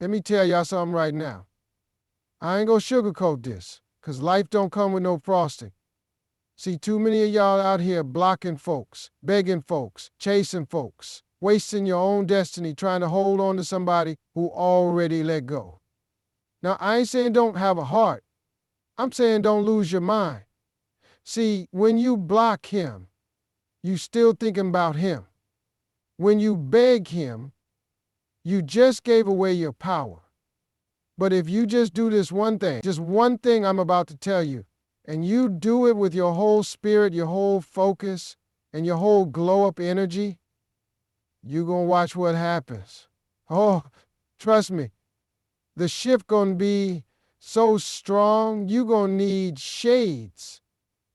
Let me tell y'all something right now. I ain't gonna sugarcoat this, because life don't come with no frosting. See, too many of y'all out here blocking folks, begging folks, chasing folks, wasting your own destiny trying to hold on to somebody who already let go. Now, I ain't saying don't have a heart. I'm saying don't lose your mind. See, when you block him, you still thinking about him. When you beg him, you just gave away your power. But if you just do this one thing, just one thing I'm about to tell you, and you do it with your whole spirit, your whole focus, and your whole glow-up energy, you're going to watch what happens. Oh, trust me, the shift going to be so strong, you're going to need shades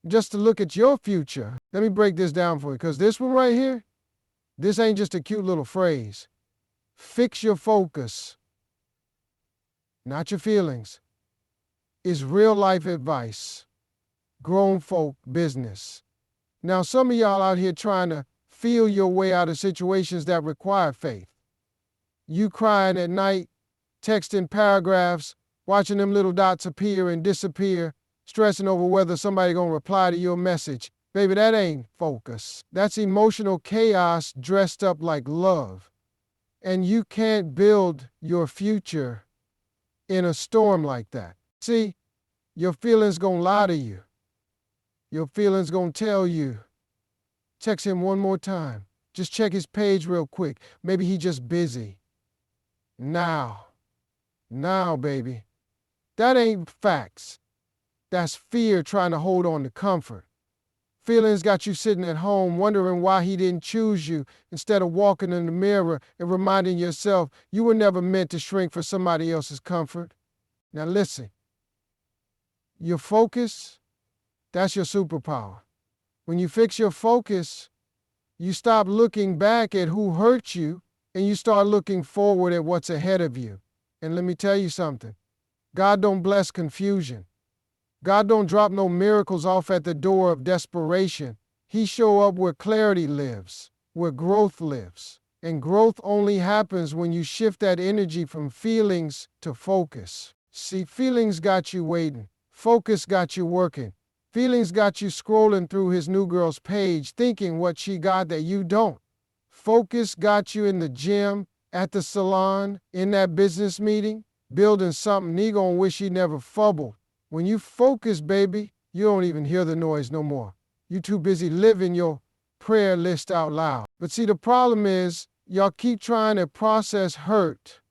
just to look at your future. Let me break this down for you, because this one right here, this ain't just a cute little phrase. Fix your focus, not your feelings, is real life advice. Grown folk business. Now, some of y'all out here trying to feel your way out of situations that require faith. You crying at night, texting paragraphs, watching them little dots appear and disappear, stressing over whether somebody gonna reply to your message. Baby, that ain't focus. That's emotional chaos dressed up like love. And you can't build your future in a storm like that. See, your feelings gonna lie to you. Your feelings gonna tell you. Text him one more time. Just check his page real quick. Maybe he just busy. Now, baby. That ain't facts. That's fear trying to hold on to comfort. Feelings got you sitting at home wondering why he didn't choose you instead of walking in the mirror and reminding yourself you were never meant to shrink for somebody else's comfort. Now listen, your focus, that's your superpower. When you fix your focus, you stop looking back at who hurt you and you start looking forward at what's ahead of you. And let me tell you something. God don't bless confusion. God don't drop no miracles off at the door of desperation. He show up where clarity lives, where growth lives. And growth only happens when you shift that energy from feelings to focus. See, feelings got you waiting. Focus got you working. Feelings got you scrolling through his new girl's page, thinking what she got that you don't. Focus got you in the gym, at the salon, in that business meeting, building something he gonna wish he never fumbled. When you focus, baby, you don't even hear the noise no more. You too busy living your prayer list out loud. But see, the problem is, y'all keep trying to process hurt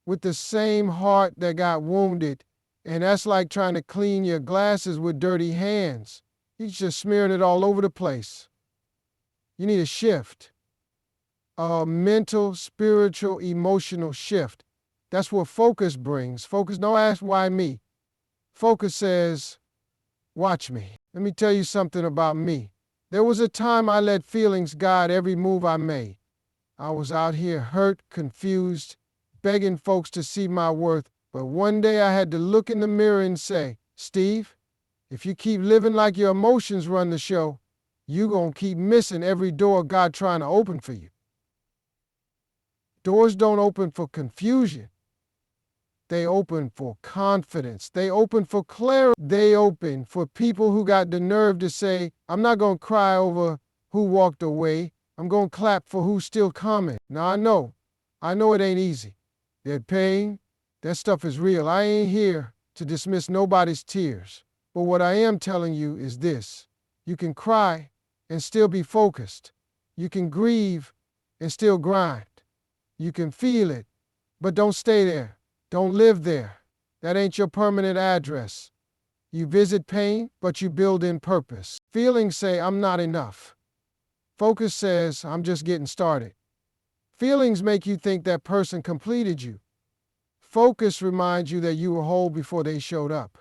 with the same heart that got wounded. And that's like trying to clean your glasses with dirty hands. He's just smearing it all over the place. You need a shift. A mental, spiritual, emotional shift. That's what focus brings. Focus, don't ask why me. Focus says, watch me. Let me tell you something about me. There was a time I let feelings guide every move I made. I was out here hurt, confused, begging folks to see my worth. But one day I had to look in the mirror and say, Steve, if you keep living like your emotions run the show, you're going to keep missing every door God trying to open for you. Doors don't open for confusion. They open for confidence. They open for clarity. They open for people who got the nerve to say, I'm not going to cry over who walked away. I'm going to clap for who's still coming. Now I know it ain't easy. That pain, that stuff is real. I ain't here to dismiss nobody's tears. But what I am telling you is this. You can cry and still be focused. You can grieve and still grind. You can feel it, but don't stay there. Don't live there. That ain't your permanent address. You visit pain, but you build in purpose. Feelings say, I'm not enough. Focus says, I'm just getting started. Feelings make you think that person completed you. Focus reminds you that you were whole before they showed up.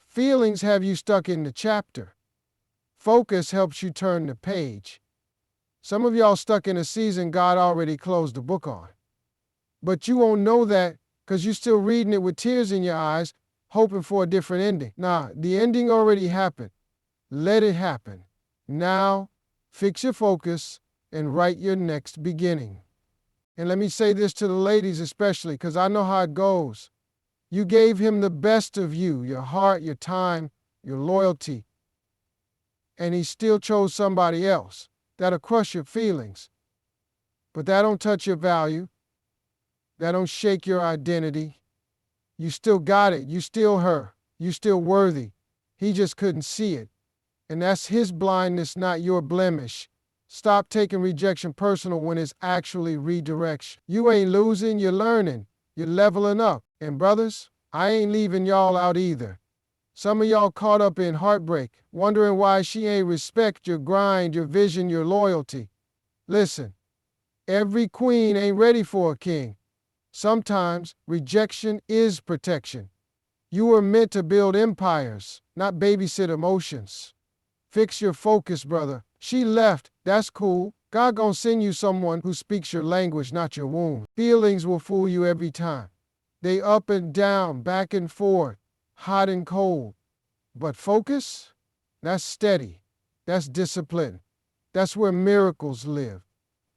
Feelings have you stuck in the chapter. Focus helps you turn the page. Some of y'all stuck in a season God already closed the book on. But you won't know that because you're still reading it with tears in your eyes, hoping for a different ending. Nah, the ending already happened. Let it happen. Now, fix your focus and write your next beginning. And let me say this to the ladies especially, because I know how it goes. You gave him the best of you, your heart, your time, your loyalty, and he still chose somebody else. That'll crush your feelings. But that don't touch your value. That don't shake your identity. You still got it. You still her. You still worthy. He just couldn't see it. And that's his blindness, not your blemish. Stop taking rejection personal when it's actually redirection. You ain't losing, you're learning. You're leveling up. And brothers, I ain't leaving y'all out either. Some of y'all caught up in heartbreak, wondering why she ain't respect your grind, your vision, your loyalty. Listen, every queen ain't ready for a king. Sometimes rejection is protection. You were meant to build empires, not babysit emotions. Fix your focus, brother. She left, that's cool. God gonna send you someone who speaks your language, not your wound. Feelings will fool you every time. They up and down, back and forth, hot and cold. But focus, that's steady. That's discipline. That's where miracles live.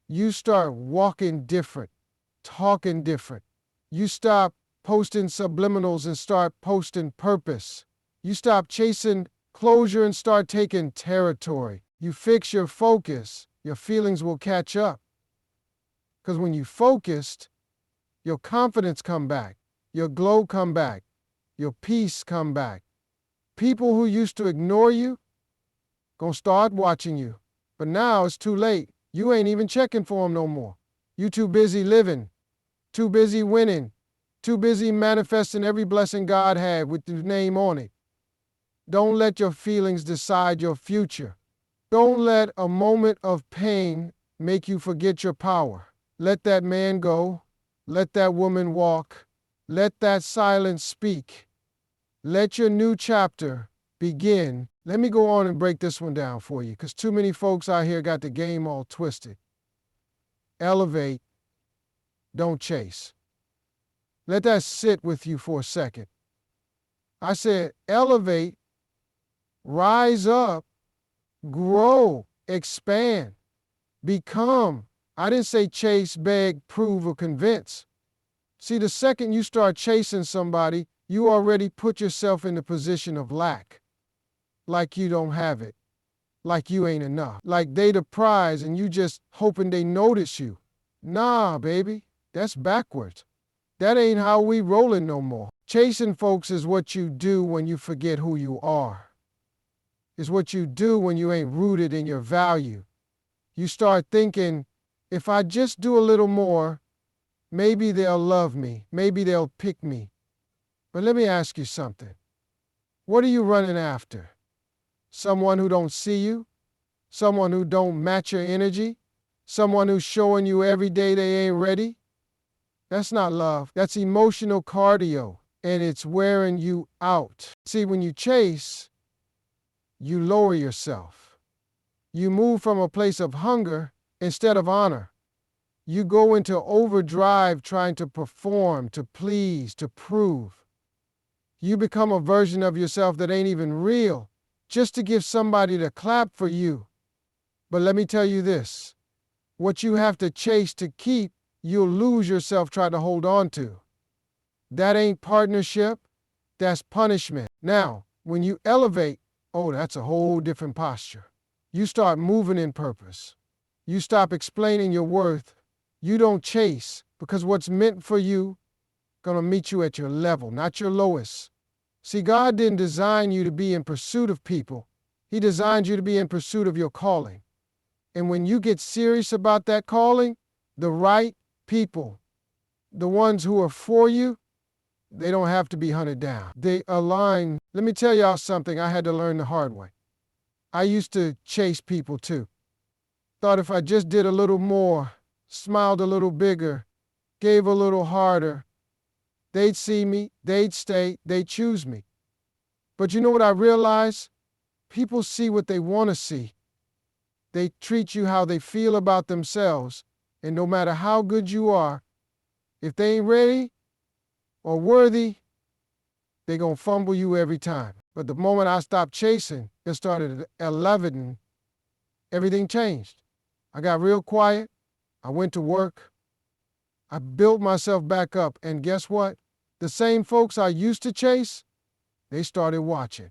You start walking different, talking different. You stop posting subliminals and start posting purpose. You stop chasing closure and start taking territory. You fix your focus, your feelings will catch up. Because when you focused, your confidence come back, your glow come back, your peace come back. People who used to ignore you, gonna start watching you. But now it's too late. You ain't even checking for them no more. You too busy living, too busy winning, too busy manifesting every blessing God had with your name on it. Don't let your feelings decide your future. Don't let a moment of pain make you forget your power. Let that man go. Let that woman walk. Let that silence speak. Let your new chapter begin. Let me go on and break this one down for you, because too many folks out here got the game all twisted. Elevate, don't chase. Let that sit with you for a second. I said elevate, rise up, grow, expand, become. I didn't say chase, beg, prove, or convince. See, the second you start chasing somebody, you already put yourself in the position of lack. Like you don't have it. Like you ain't enough. Like they the prize and you just hoping they notice you. Nah, baby, that's backwards. That ain't how we rollin' no more. Chasing folks is what you do when you forget who you are. It's what you do when you ain't rooted in your value. You start thinking, if I just do a little more, maybe they'll love me. Maybe they'll pick me. But let me ask you something. What are you running after? Someone who don't see you? Someone who don't match your energy? Someone who's showing you every day they ain't ready? That's not love. That's emotional cardio, and it's wearing you out. See, when you chase, you lower yourself. You move from a place of hunger instead of honor. You go into overdrive trying to perform, to please, to prove. You become a version of yourself that ain't even real, just to give somebody to clap for you. But let me tell you this, what you have to chase to keep, you'll lose yourself trying to hold on to. That ain't partnership, that's punishment. Now, when you elevate, oh, that's a whole different posture. You start moving in purpose. You stop explaining your worth. You don't chase, because what's meant for you gonna meet you at your level, not your lowest. See, God didn't design you to be in pursuit of people. He designed you to be in pursuit of your calling. And when you get serious about that calling, the right people, the ones who are for you, they don't have to be hunted down. They align. Let me tell y'all something I had to learn the hard way. I used to chase people too. Thought if I just did a little more, smiled a little bigger, gave a little harder, they'd see me, they'd stay, they'd choose me. But you know what I realized? People see what they want to see. They treat you how they feel about themselves, and no matter how good you are, if they ain't ready or worthy, they gonna fumble you every time. But the moment I stopped chasing and started elevating, everything changed. I got real quiet. I went to work. I built myself back up, and guess what? The same folks I used to chase, they started watching.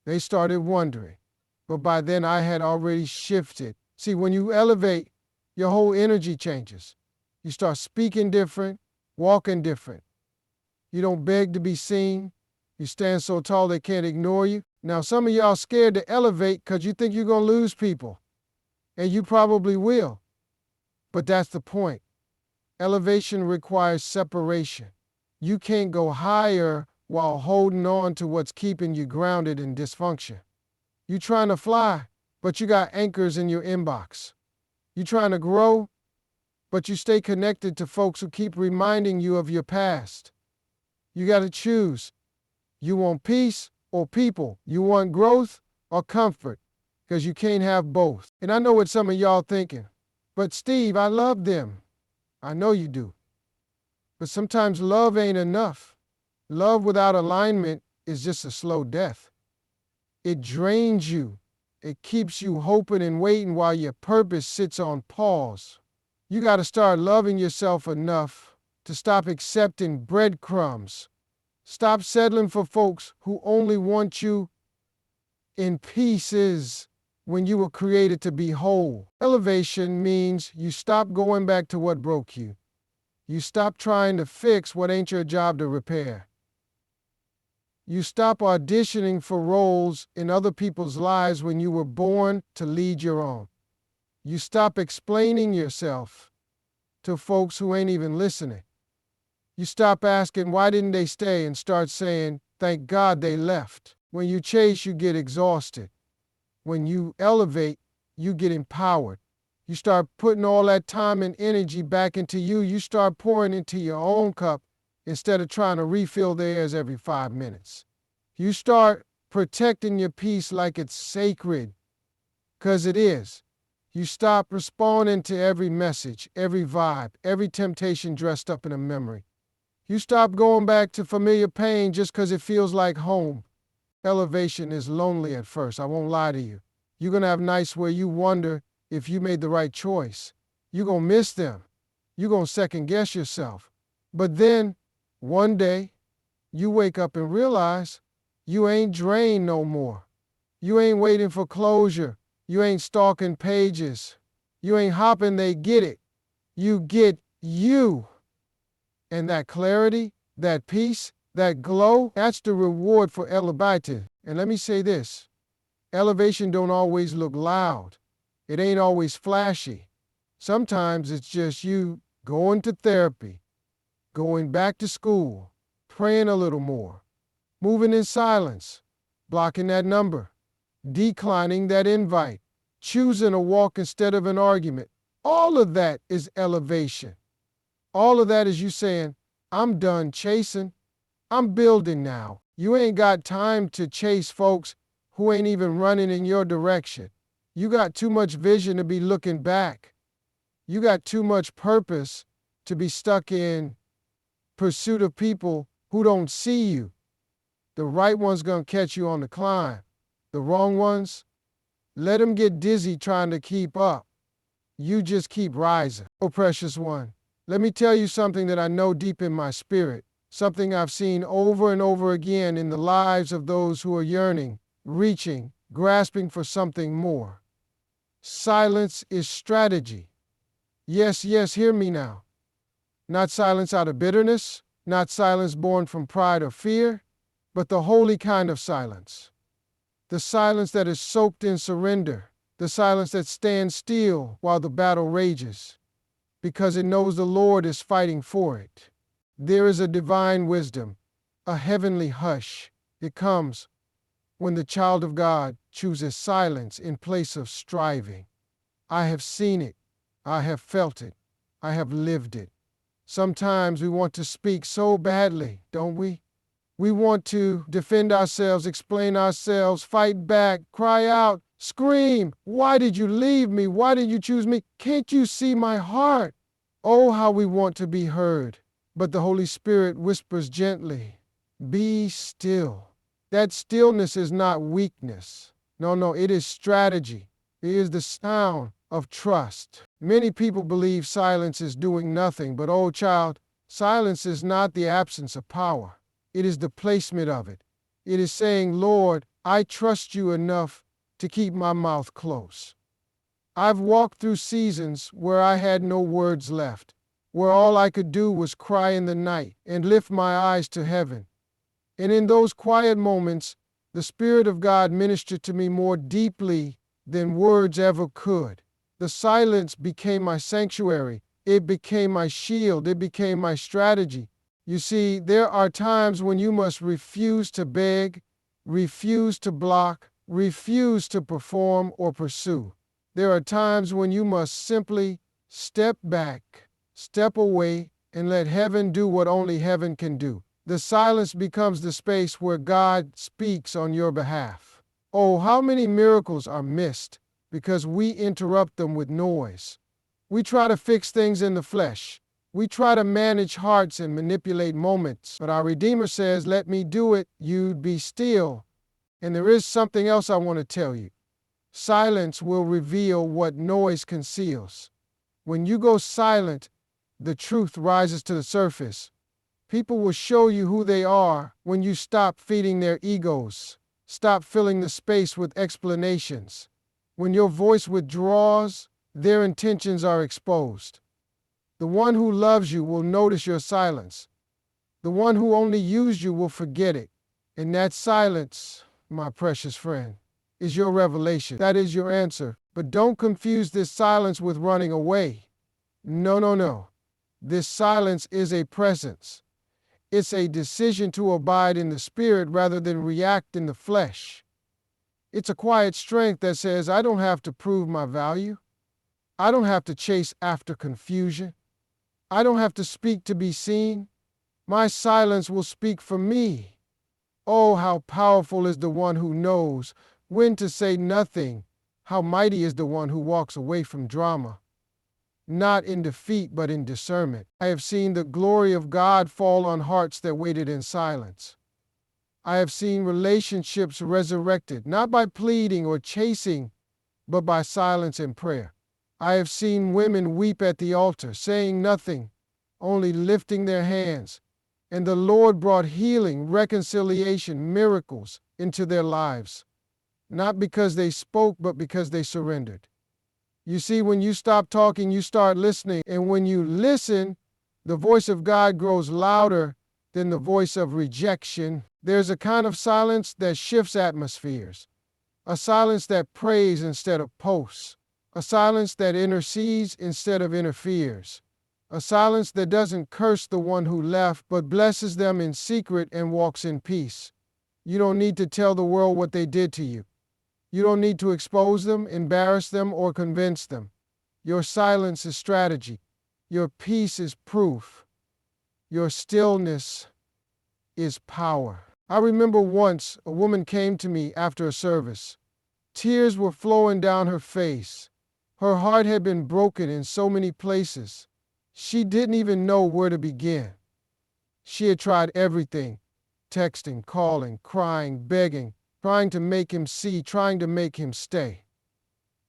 They started wondering. But by then I had already shifted. See, when you elevate, your whole energy changes. You start speaking different, walking different. You don't beg to be seen. You stand so tall they can't ignore you. Now, some of y'all scared to elevate because you think you're going to lose people. And you probably will. But that's the point. Elevation requires separation. You can't go higher while holding on to what's keeping you grounded in dysfunction. You trying to fly, but you got anchors in your inbox. You trying to grow, but you stay connected to folks who keep reminding you of your past. You got to choose. You want peace or people. You want growth or comfort, because you can't have both. And I know what some of y'all thinking, but Steve, I love them. I know you do. But sometimes love ain't enough. Love without alignment is just a slow death. It drains you. It keeps you hoping and waiting while your purpose sits on pause. You got to start loving yourself enough to stop accepting breadcrumbs. Stop settling for folks who only want you in pieces when you were created to be whole. Elevation means you stop going back to what broke you. You stop trying to fix what ain't your job to repair. You stop auditioning for roles in other people's lives when you were born to lead your own. You stop explaining yourself to folks who ain't even listening. You stop asking, why didn't they stay, and start saying, thank God they left. When you chase, you get exhausted. When you elevate, you get empowered. You start putting all that time and energy back into you. You start pouring into your own cup instead of trying to refill theirs every 5 minutes. You start protecting your peace like it's sacred, because it is. You stop responding to every message, every vibe, every temptation dressed up in a memory. You stop going back to familiar pain just because it feels like home. Elevation is lonely at first, I won't lie to you. You're going to have nights where you wonder if you made the right choice. You're going to miss them. You're going to second guess yourself. But then, one day, you wake up and realize you ain't drained no more. You ain't waiting for closure. You ain't stalking pages. You ain't hopping they get it. You get you. And that clarity, that peace, that glow, that's the reward for elevation. And let me say this, elevation don't always look loud. It ain't always flashy. Sometimes it's just you going to therapy, going back to school, praying a little more, moving in silence, blocking that number, declining that invite, choosing a walk instead of an argument. All of that is elevation. All of that is you saying, I'm done chasing. I'm building now. You ain't got time to chase folks who ain't even running in your direction. You got too much vision to be looking back. You got too much purpose to be stuck in pursuit of people who don't see you. The right one's gonna catch you on the climb. The wrong ones, let them get dizzy trying to keep up. You just keep rising. Oh, precious one, let me tell you something that I know deep in my spirit, something I've seen over and over again in the lives of those who are yearning, reaching, grasping for something more. Silence is strategy. Yes, yes, hear me now. Not silence out of bitterness, not silence born from pride or fear, but the holy kind of silence. The silence that is soaked in surrender, the silence that stands still while the battle rages, because it knows the Lord is fighting for it. There is a divine wisdom, a heavenly hush. It comes when the child of God chooses silence in place of striving. I have seen it. I have felt it. I have lived it. Sometimes we want to speak so badly, don't we? We want to defend ourselves, explain ourselves, fight back, cry out, scream. Why did you leave me? Why did you choose me? Can't you see my heart? Oh, how we want to be heard. But the Holy Spirit whispers gently, be still. That stillness is not weakness. No, it is strategy. It is the sound of trust. Many people believe silence is doing nothing, but oh child, silence is not the absence of power. It is the placement of it. It is saying, Lord, I trust you enough to keep my mouth closed. I've walked through seasons where I had no words left, where all I could do was cry in the night and lift my eyes to heaven. And in those quiet moments, the Spirit of God ministered to me more deeply than words ever could. The silence became my sanctuary. It became my shield. It became my strategy. You see, there are times when you must refuse to beg, refuse to block, refuse to perform or pursue. There are times when you must simply step back, step away, and let heaven do what only heaven can do. The silence becomes the space where God speaks on your behalf. Oh, how many miracles are missed because we interrupt them with noise. We try to fix things in the flesh. We try to manage hearts and manipulate moments. But our Redeemer says, let me do it, you be still. And there is something else I want to tell you. Silence will reveal what noise conceals. When you go silent, the truth rises to the surface. People will show you who they are when you stop feeding their egos, stop filling the space with explanations. When your voice withdraws, their intentions are exposed. The one who loves you will notice your silence. The one who only used you will forget it. And that silence, my precious friend, is your revelation. That is your answer. But don't confuse this silence with running away. No, no, no. This silence is a presence. It's a decision to abide in the Spirit rather than react in the flesh. It's a quiet strength that says, I don't have to prove my value. I don't have to chase after confusion. I don't have to speak to be seen. My silence will speak for me. Oh, how powerful is the one who knows when to say nothing. How mighty is the one who walks away from drama. Not in defeat, but in discernment. I have seen the glory of God fall on hearts that waited in silence. I have seen relationships resurrected, not by pleading or chasing, but by silence and prayer. I have seen women weep at the altar, saying nothing, only lifting their hands. And the Lord brought healing, reconciliation, miracles into their lives. Not because they spoke, but because they surrendered. You see, when you stop talking, you start listening. And when you listen, the voice of God grows louder than the voice of rejection. There's a kind of silence that shifts atmospheres. A silence that prays instead of posts. A silence that intercedes instead of interferes. A silence that doesn't curse the one who left, but blesses them in secret and walks in peace. You don't need to tell the world what they did to you. You don't need to expose them, embarrass them, or convince them. Your silence is strategy. Your peace is proof. Your stillness is power. I remember once a woman came to me after a service. Tears were flowing down her face. Her heart had been broken in so many places. She didn't even know where to begin. She had tried everything, texting, calling, crying, begging, trying to make him see, trying to make him stay.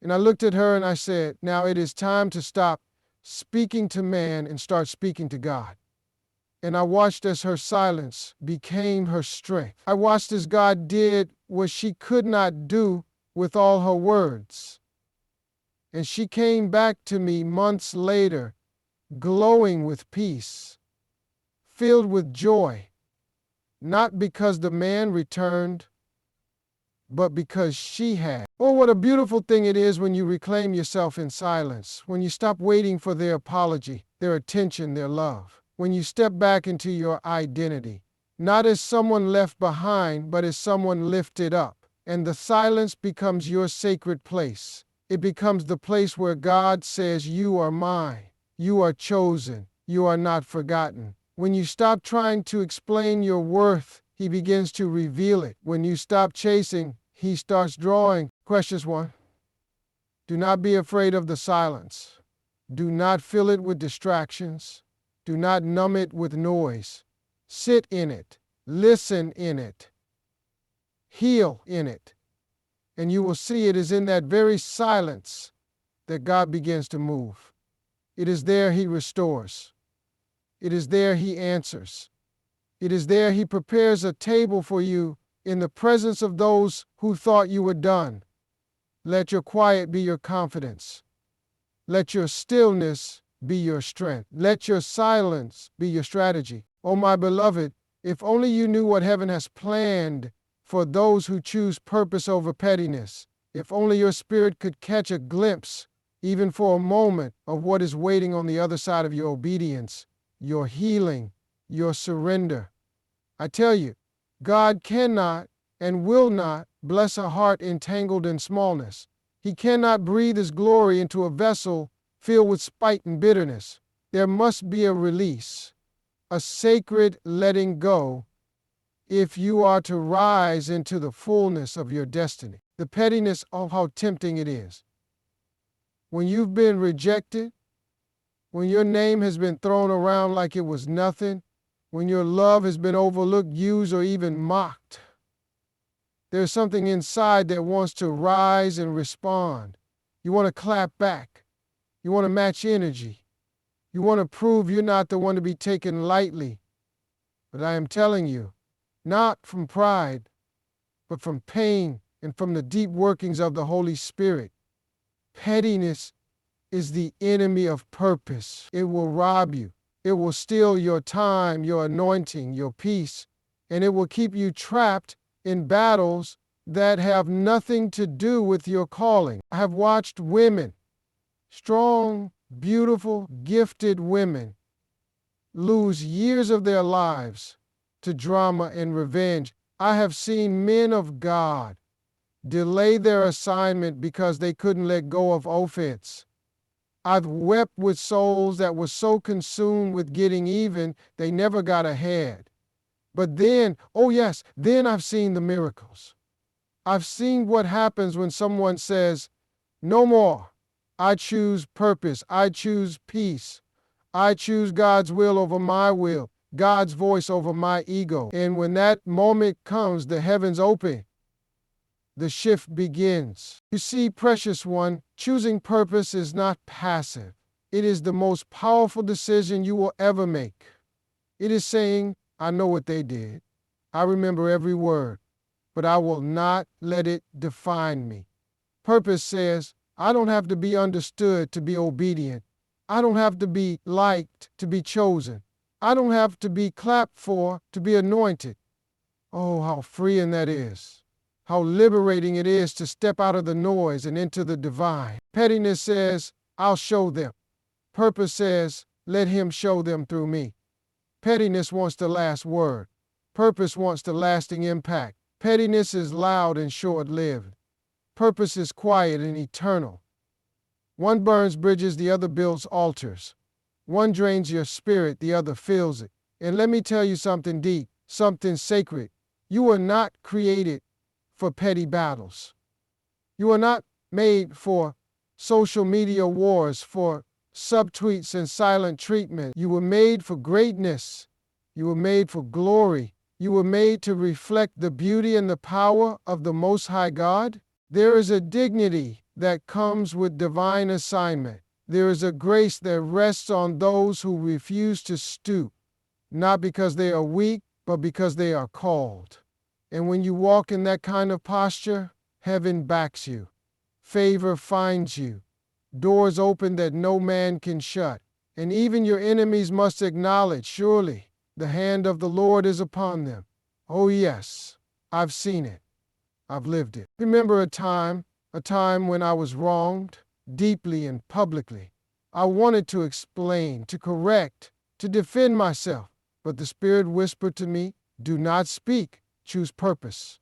And I looked at her and I said, now it is time to stop speaking to man and start speaking to God. And I watched as her silence became her strength. I watched as God did what she could not do with all her words. And she came back to me months later, glowing with peace, filled with joy, not because the man returned, but because she had. Oh, what a beautiful thing it is when you reclaim yourself in silence, when you stop waiting for their apology, their attention, their love, when you step back into your identity, not as someone left behind, but as someone lifted up. And the silence becomes your sacred place. It becomes the place where God says, you are mine, you are chosen, you are not forgotten. When you stop trying to explain your worth, He begins to reveal it. When you stop chasing, He starts drawing. Question 1. Do not be afraid of the silence. Do not fill it with distractions. Do not numb it with noise. Sit in it. Listen in it. Heal in it. And you will see it is in that very silence that God begins to move. It is there He restores. It is there He answers. It is there He prepares a table for you in the presence of those who thought you were done. Let your quiet be your confidence. Let your stillness be your strength. Let your silence be your strategy. Oh, my beloved, if only you knew what heaven has planned for those who choose purpose over pettiness. If only your spirit could catch a glimpse, even for a moment, of what is waiting on the other side of your obedience, your healing, your surrender. I tell you, God cannot and will not bless a heart entangled in smallness. He cannot breathe His glory into a vessel filled with spite and bitterness. There must be a release, a sacred letting go, if you are to rise into the fullness of your destiny. The pettiness of how tempting it is. When you've been rejected, when your name has been thrown around like it was nothing, when your love has been overlooked, used, or even mocked, there's something inside that wants to rise and respond. You want to clap back. You want to match energy. You want to prove you're not the one to be taken lightly. But I am telling you, not from pride, but from pain and from the deep workings of the Holy Spirit. Pettiness is the enemy of purpose. It will rob you. It will steal your time, your anointing, your peace, and it will keep you trapped in battles that have nothing to do with your calling. I have watched women, strong, beautiful, gifted women, lose years of their lives to drama and revenge. I have seen men of God delay their assignment because they couldn't let go of offense. I've wept with souls that were so consumed with getting even, they never got ahead. But then, oh yes, then I've seen the miracles. I've seen what happens when someone says, no more. I choose purpose. I choose peace. I choose God's will over my will, God's voice over my ego. And when that moment comes, the heavens open. The shift begins. You see, precious one, choosing purpose is not passive. It is the most powerful decision you will ever make. It is saying, I know what they did. I remember every word, but I will not let it define me. Purpose says, I don't have to be understood to be obedient. I don't have to be liked to be chosen. I don't have to be clapped for to be anointed. Oh, how freeing that is. How liberating it is to step out of the noise and into the divine. Pettiness says, I'll show them. Purpose says, let Him show them through me. Pettiness wants the last word. Purpose wants the lasting impact. Pettiness is loud and short-lived. Purpose is quiet and eternal. One burns bridges, the other builds altars. One drains your spirit, the other fills it. And let me tell you something deep, something sacred. You were not created for petty battles. You are not made for social media wars, for subtweets and silent treatment. You were made for greatness. You were made for glory. You were made to reflect the beauty and the power of the Most High God. There is a dignity that comes with divine assignment. There is a grace that rests on those who refuse to stoop, not because they are weak, but because they are called. And when you walk in that kind of posture, heaven backs you. Favor finds you. Doors open that no man can shut. And even your enemies must acknowledge, surely, the hand of the Lord is upon them. Oh yes, I've seen it. I've lived it. Remember a time when I was wronged, deeply and publicly. I wanted to explain, to correct, to defend myself. But the Spirit whispered to me, do not speak. Choose purpose.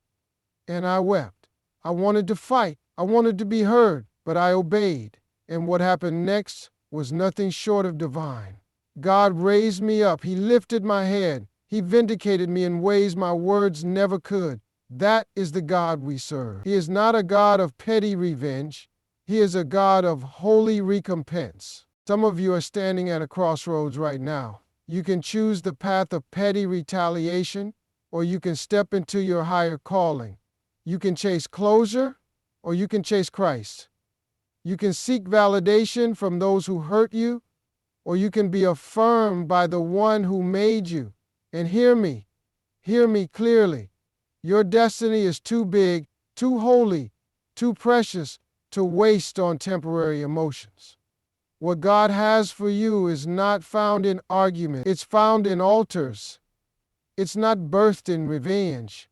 And I wept. I wanted to fight. I wanted to be heard, but I obeyed. And what happened next was nothing short of divine. God raised me up. He lifted my head. He vindicated me in ways my words never could. That is the God we serve. He is not a God of petty revenge. He is a God of holy recompense. Some of you are standing at a crossroads right now. You can choose the path of petty retaliation, or you can step into your higher calling. You can chase closure, or you can chase Christ. You can seek validation from those who hurt you, or you can be affirmed by the one who made you. And hear me clearly. Your destiny is too big, too holy, too precious to waste on temporary emotions. What God has for you is not found in argument. It's found in altars. It's not birthed in revenge.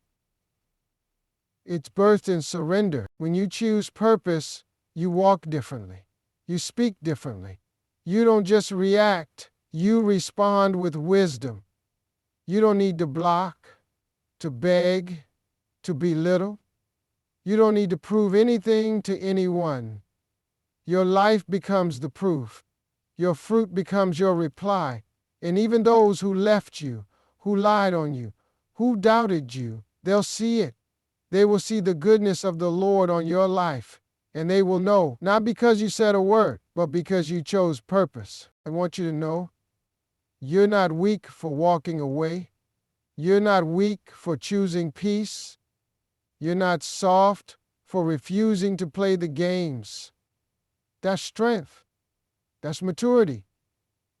It's birthed in surrender. When you choose purpose, you walk differently. You speak differently. You don't just react, you respond with wisdom. You don't need to block, to beg, to belittle. You don't need to prove anything to anyone. Your life becomes the proof. Your fruit becomes your reply. And even those who left you, who lied on you, who doubted you, they'll see it. They will see the goodness of the Lord on your life. And they will know, not because you said a word, but because you chose purpose. I want you to know, you're not weak for walking away. You're not weak for choosing peace. You're not soft for refusing to play the games. That's strength. That's maturity.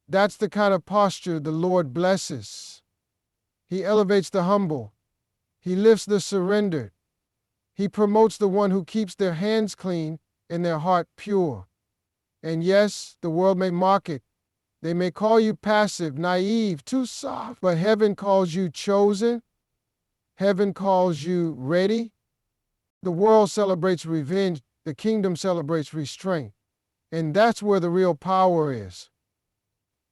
That's the kind of posture the Lord blesses. He elevates the humble. He lifts the surrendered. He promotes the one who keeps their hands clean and their heart pure. And yes, the world may mock it. They may call you passive, naive, too soft, but heaven calls you chosen. Heaven calls you ready. The world celebrates revenge. The kingdom celebrates restraint. And that's where the real power is.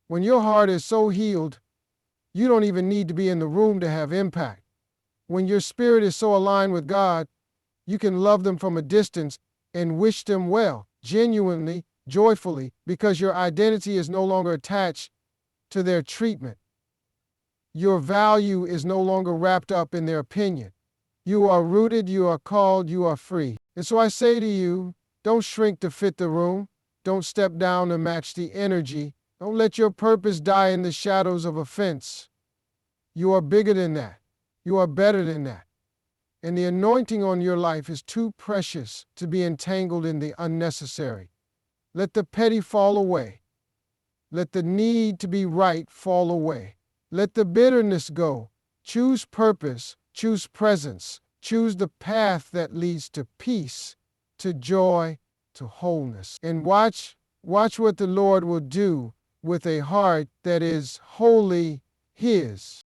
When your heart is so healed, you don't even need to be in the room to have impact. When your spirit is so aligned with God, you can love them from a distance and wish them well, genuinely, joyfully, because your identity is no longer attached to their treatment. Your value is no longer wrapped up in their opinion. You are rooted, you are called, you are free. And so I say to you, don't shrink to fit the room. Don't step down to match the energy. Don't let your purpose die in the shadows of offense. You are bigger than that. You are better than that. And the anointing on your life is too precious to be entangled in the unnecessary. Let the petty fall away. Let the need to be right fall away. Let the bitterness go. Choose purpose, choose presence, choose the path that leads to peace, to joy, to wholeness. And watch what the Lord will do with a heart that is wholly His.